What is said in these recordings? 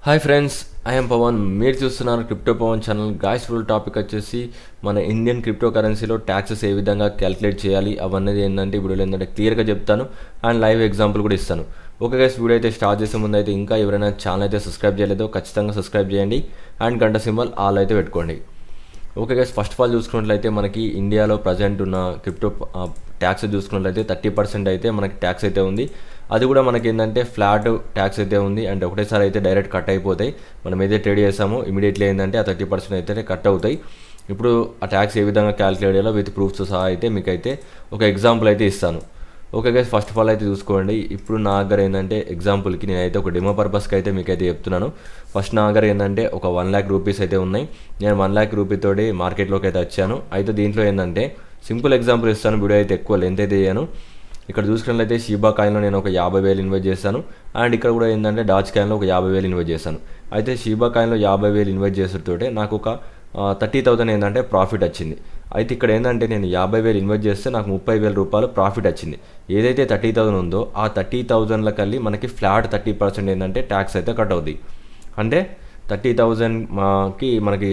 Hi friends, I'm Pavan. మీరు చూస్తున్నారు crypto Pavan channel. Guys, full topic వచ్చేసి మన ఇండియన్ క్రిప్టో కరెన్సీలో ట్యాక్సెస్ ఏ విధంగా క్యాలిక్యులేట్ చేయాలి అవన్నది ఏంటంటే ఇప్పుడు ఏంటంటే క్లియర్గా చెప్తాను అండ్ లైవ్ ఎగ్జాంపుల్ కూడా ఇస్తాను. ఓకే గైస్, వీడియో అయితే స్టార్ట్ చేసే ముందు అయితే ఇంకా ఎవరైనా ఛానల్ అయితే సబ్స్క్రైబ్ చేయలేదో ఖచ్చితంగా సబ్స్క్రైబ్ చేయండి అండ్ గంట సింబల్ ఆల్ అయితే పెట్టుకోండి. Okay guys, first of all చూసుకున్నట్లయితే మనకి ఇండియాలో ప్రజెంట్ ఉన్న క్రిప్టో ట్యాక్స్ చూసుకున్నట్లయితే 30% అయితే మనకి ట్యాక్స్ అయితే ఉంది. అది కూడా మనకి ఏంటంటే ఫ్లాట్ ట్యాక్స్ అయితే ఉంది అంటే ఒకటేసారి అయితే డైరెక్ట్ కట్ అయిపోతాయి. మనం ఏదైతే ట్రేడ్ చేస్తామో ఇమీడియట్లీ ఏంటంటే ఆ 30% అయితే కట్ అవుతాయి. ఇప్పుడు ఆ ట్యాక్స్ ఏ విధంగా క్యాలిక్యులేట్ చేయాలో విత్ ప్రూఫ్స్ సహా అయితే మీకైతే ఒక ఎగ్జాంపుల్ అయితే ఇస్తాను. Okay guys, first of all అయితే చూసుకోండి. ఇప్పుడు నా దగ్గర ఏంటంటే ఎగ్జాంపుల్కి నేనైతే ఒక డెమో పర్పస్కి అయితే మీకైతే చెప్తున్నాను. ఫస్ట్ నా దగ్గర ఏంటంటే ఒక 1 lakh రూపీస్ అయితే ఉన్నాయి. నేను 1 lakh రూపీతోటి మార్కెట్లోకి అయితే వచ్చాను. అయితే దీంట్లో ఏంటంటే సింపుల్ ఎగ్జాంపుల్ ఇస్తాను, వీడియో అయితే ఎక్కువ లెంత్ అయితే చేయను. ఇక్కడ చూసుకున్నట్లయితే షీబా కాయిన్లో నేను ఒక 50,000 ఇన్వెస్ట్ చేశాను అండ్ ఇక్కడ కూడా ఏంటంటే డాచ్ కాయిన్లో ఒక 50,000 ఇన్వెస్ట్ చేశాను. అయితే షీబా కాయిన్లో 50,000 ఇన్వెస్ట్ చేసేటోటే నాకు ఒక 30,000 ఏంటంటే ప్రాఫిట్ వచ్చింది. అయితే ఇక్కడ ఏంటంటే నేను 50,000 ఇన్వెస్ట్ చేస్తే నాకు 30,000 రూపాయలు ప్రాఫిట్ వచ్చింది. ఏదైతే 30,000 ఉందో ఆ 30,000 కలిసి మనకి ఫ్లాట్ 30% ఏంటంటే ట్యాక్స్ అయితే కట్ అవుతుంది. అంటే 30,000 మనకి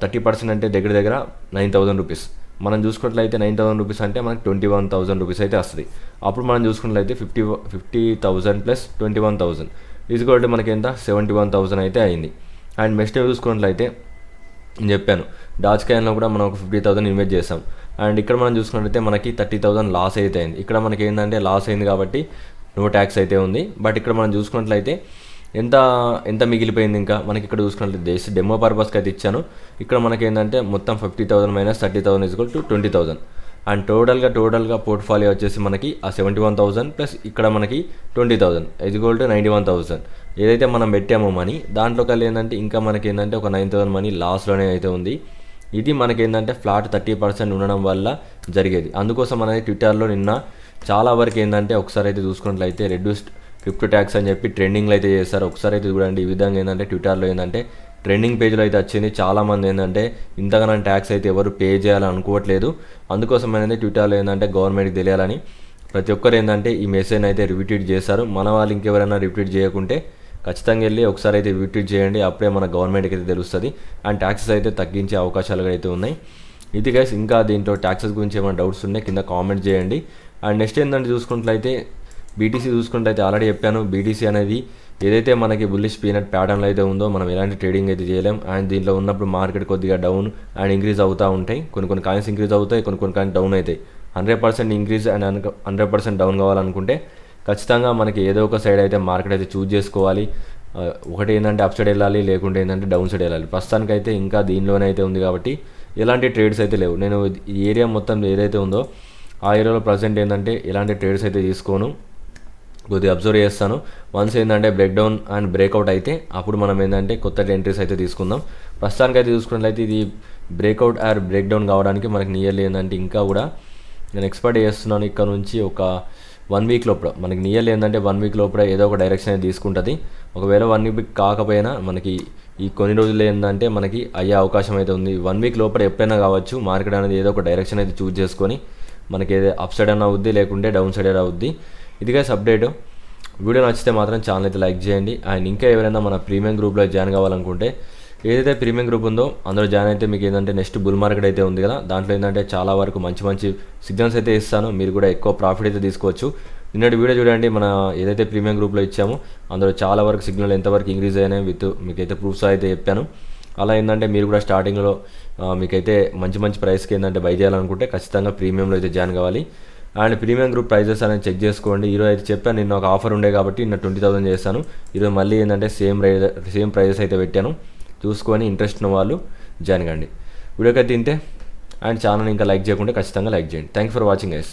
30% అంటే దగ్గర దగ్గర 9,000 రూపీస్. మనం చూసుకున్నట్లయితే 9,000 రూపీస్ అంటే మనకి 21,000 రూపీస్ అయితే వస్తుంది. అప్పుడు మనం చూసుకున్నట్లయితే 50,000 ప్లస్ 21,000 ఈజ్గోల్డ్ మనకి ఎంత 71,000 అయితే అయింది. అండ్ నెక్స్ట్ చూసుకున్నట్లయితే నేను చెప్పాను డాచ్ కాయిన్లో కూడా మనం ఒక 50,000 ఇన్వెస్ట్ చేసాం అండ్ ఇక్కడ మనం చూసుకున్నట్లయితే మనకి 30,000 లాస్ అయితే అయింది. ఇక్కడ మనకి ఏంటంటే లాస్ అయింది కాబట్టి నో ట్యాక్స్ అయితే ఉంది. బట్ ఇక్కడ మనం చూసుకున్నట్లయితే ఎంత ఎంత మిగిలిపోయింది ఇంకా మనకి ఇక్కడ చూసుకున్నట్లయితే జస్ట్ డెమో పర్పస్కి అయితే ఇచ్చాను. ఇక్కడ మనకి ఏంటంటే మొత్తం 50,000 మైనస్ 30,000 ఈజ్వల్ టు 20,000 అండ్ టోటల్గా పోర్ట్ఫోలియో వచ్చేసి మనకి ఆ 71,000 ప్లస్ ఇక్కడ మనకి 20,000 ఈజ్వల్ టు 91,000 ఏదైతే మనం పెట్టామో మనీ దాంట్లో కలిసి ఏంటంటే ఇంకా మనకి ఏంటంటే ఒక 9,000 మనీ లాస్లోనే అయితే ఉంది. ఇది మనకి ఏంటంటే ఫ్లాట్ 30% ఉండడం వల్ల జరిగేది. అందుకోసం అనేది ట్విట్టర్లో నిన్న చాలా వరకు ఏంటంటే ఒకసారి అయితే చూసుకున్నట్లయితే రెడ్యూస్డ్ క్రిప్టో ట్యాక్స్ అని చెప్పి ట్రెండింగ్లో అయితే చేస్తారు. ఒకసారి అయితే చూడండి. ఈ విధంగా ఏంటంటే ట్విట్టర్లో ఏంటంటే ట్రెండింగ్ పేజ్లో అయితే వచ్చింది. చాలామంది ఏంటంటే ఇంతగానో ట్యాక్స్ అయితే ఎవరు పే చేయాలని అనుకోవట్లేదు. అందుకోసం అనేది ట్విట్టర్లో ఏంటంటే గవర్నమెంట్కి తెలియాలని ప్రతి ఒక్కరు ఏంటంటే ఈ మెసేజ్ అయితే రిపీట్ చేస్తారు. మన వాళ్ళు ఇంకెవరైనా రిపీట్ చేయకుంటే ఖచ్చితంగా వెళ్ళి ఒకసారి అయితే రిపీట్ చేయండి. అప్పుడే మన గవర్నమెంట్కి అయితే తెలుస్తుంది అండ్ ట్యాక్సెస్ అయితే తగ్గించే అవకాశాలు అయితే ఉన్నాయి. ఇది గైస్, ఇంకా దీంట్లో ట్యాక్సెస్ గురించి ఏమైనా డౌట్స్ ఉన్నాయి కింద కామెంట్ చేయండి. అండ్ నెక్స్ట్ ఏంటంటే చూసుకున్నట్లయితే బీటీసీ చూసుకుంటే ఆల్రెడీ చెప్పాను. బీటీసీ అనేది ఏదైతే మనకి బుల్లిష్ పీనట్ ప్యాటర్న్లో అయితే ఉందో మనం ఎలాంటి ట్రేడింగ్ అయితే చేయలేం. అండ్ దీంట్లో ఉన్నప్పుడు మార్కెట్ కొద్దిగా డౌన్ అండ్ ఇంక్రీజ్ అవుతూ ఉంటాయి. కొన్ని కాయిన్స్ ఇంక్రీజ్ అవుతాయి, కొన్ని కాయిన్స్ డౌన్ అవుతాయి. 100% ఇంక్రీజ్ అండ్ 100% డౌన్ కావాలనుకుంటే ఖచ్చితంగా మనకి ఏదో ఒక సైడ్ అయితే మార్కెట్ అయితే చూజ్ చేసుకోవాలి. ఒకటి ఏంటంటే అప్ సైడ్ వెళ్ళాలి, లేకుంటే ఏంటంటే డౌన్ సైడ్ వెళ్ళాలి. ప్రస్తుతానికైతే ఇంకా దీనిలోనే అయితే ఉంది కాబట్టి ఎలాంటి ట్రేడ్స్ అయితే లేవు. నేను ఈ ఏరియా మొత్తం ఏదైతే ఉందో ఆ ఏరియాలో ప్రజెంట్ ఏంటంటే ఎలాంటి ట్రేడ్స్ అయితే తీసుకోను, కొద్దిగా అబ్జర్వ్ చేస్తాను. వన్స్ ఏంటంటే బ్రేక్ డౌన్ అండ్ బ్రేక్అవుట్ అయితే అప్పుడు మనం ఏంటంటే కొత్త ఎంట్రీస్ అయితే తీసుకుందాం. ప్రస్తుతానికి అయితే చూసుకున్నట్లయితే ఇది బ్రేక్అవుట్ ఆర్ బ్రేక్ డౌన్ కావడానికి మనకి నియర్లీ ఏంటంటే ఇంకా కూడా నేను ఎక్స్పెక్ట్ చేస్తున్నాను ఇక్కడ నుంచి ఒక 1 వీక్ లోపల మనకి నియర్లీ ఏంటంటే 1 వీక్ లోపల ఏదో ఒక డైరెక్షన్ అయితే తీసుకుంటుంది. ఒకవేళ 1 వీక్ కాకపోయినా మనకి ఈ కొన్ని రోజులు ఏంటంటే మనకి అయ్యే అవకాశం అయితే ఉంది. 1 వీక్ లోపల ఎప్పుడైనా కావచ్చు. మార్కెట్ అనేది ఏదో ఒక డైరెక్షన్ అయితే చూజ్ చేసుకొని మనకి ఏదో అప్ సైడ్ అయినా అవుద్ది, లేకుంటే డౌన్ సైడ్ అయినా అవుద్ది. ఇదిగా అప్డేట్. వీడియో నచ్చితే మాత్రం ఛానల్ అయితే లైక్ చేయండి. అండ్ ఇంకా ఎవరైనా మన ప్రీమియం గ్రూప్లో జాయిన్ కావాలనుకుంటే ఏదైతే ప్రీమియం గ్రూప్ ఉందో అందులో జాయిన్ అయితే మీకు ఏంటంటే నెక్స్ట్ బుల్ మార్కెట్ అయితే ఉంది కదా, దాంట్లో ఏంటంటే చాలా వరకు మంచి సిగ్నల్స్ అయితే ఇస్తాను. మీరు కూడా ఎక్కువ ప్రాఫిట్ అయితే తీసుకోవచ్చు. నిన్నటి వీడియో చూడండి, మన ఏదైతే ప్రీమియం గ్రూప్లో ఇచ్చామో అందులో చాలా వరకు సిగ్నల్ ఎంతవరకు ఇంక్రీజ్ అయినాయి విత్ మీకైతే ప్రూఫ్స్ అయితే చెప్పాను. అలా ఏంటంటే మీరు కూడా స్టార్టింగ్లో మీకైతే మంచి ప్రైస్కి ఏంటంటే బై చేయాలనుకుంటే ఖచ్చితంగా ప్రీమియంలో అయితే జాయిన్ కావాలి. అండ్ ప్రీమియం గ్రూప్ ప్రైజెస్ అనేది చెక్ చేసుకోండి. ఈరోజు అయితే చెప్పాను, నిన్న ఒక ఆఫర్ ఉండే కాబట్టి నిన్న 20,000 చేశాను. ఈరోజు మళ్ళీ ఏంటంటే సేమ్ ప్రైజెస్ అయితే పెట్టాను. చూసుకొని ఇంట్రెస్ట్ ఉన్న వాళ్ళు జాయిన్ కండి. వీడియోకి అయితే తింటే అండ్ ఛానల్ ఇంకా లైక్ చేయకుంటే ఖచ్చితంగా లైక్ చేయండి. Thank for watching guys.